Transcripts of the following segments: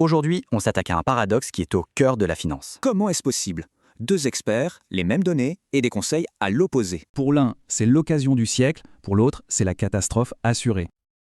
Aujourd'hui, on s'attaque à un paradoxe qui est au cœur de la finance. Comment est-ce possible? Deux experts, les mêmes données et des conseils à l'opposé. Pour l'un, c'est l'occasion du siècle, pour l'autre, c'est la catastrophe assurée.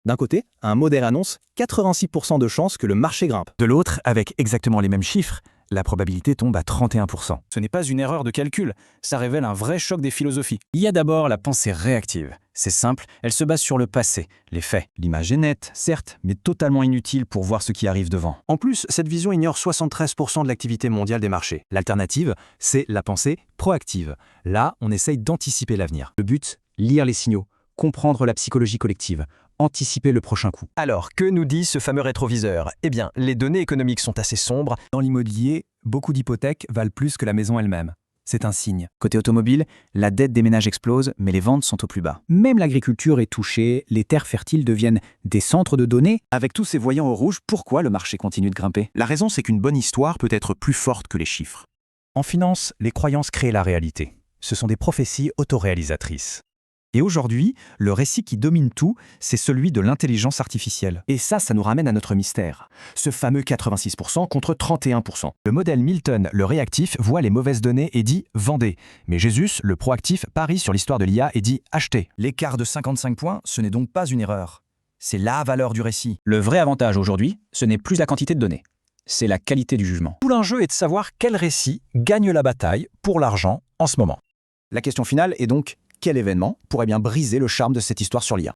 D'un côté, un modèle annonce 86% de chances que le marché grimpe. De l'autre, avec exactement les mêmes chiffres, la probabilité tombe à 31%. Ce n'est pas une erreur de calcul, ça révèle un vrai choc des philosophies. Il y a d'abord la pensée réactive. C'est simple, elle se base sur le passé, les faits. L'image est nette, certes, mais totalement inutile pour voir ce qui arrive devant. En plus, cette vision ignore 73% de l'activité mondiale des marchés. L'alternative, c'est la pensée proactive. Là, on essaye d'anticiper l'avenir. Le but, lire les signaux, comprendre la psychologie collective, anticiper le prochain coup. Alors, que nous dit ce fameux rétroviseur? Eh bien, les données économiques sont assez sombres. Dans l'immobilier, beaucoup d'hypothèques valent plus que la maison elle-même. C'est un signe. Côté automobile, la dette des ménages explose, mais les ventes sont au plus bas. Même l'agriculture est touchée, les terres fertiles deviennent des centres de données. Avec tous ces voyants au rouge, pourquoi le marché continue de grimper? La raison, c'est qu'une bonne histoire peut être plus forte que les chiffres. En finance, les croyances créent la réalité. Ce sont des prophéties autoréalisatrices. Et aujourd'hui, le récit qui domine tout, c'est celui de l'intelligence artificielle. Et ça nous ramène à notre mystère. Ce fameux 86% contre 31%. Le modèle Milton, le réactif, voit les mauvaises données et dit « vendez ». Mais Jésus, le proactif, parie sur l'histoire de l'IA et dit « achetez ». L'écart de 55 points, ce n'est donc pas une erreur. C'est la valeur du récit. Le vrai avantage aujourd'hui, ce n'est plus la quantité de données, c'est la qualité du jugement. Tout l'enjeu est de savoir quel récit gagne la bataille pour l'argent en ce moment. La question finale est donc: quel événement pourrait bien briser le charme de cette histoire sur l'IA?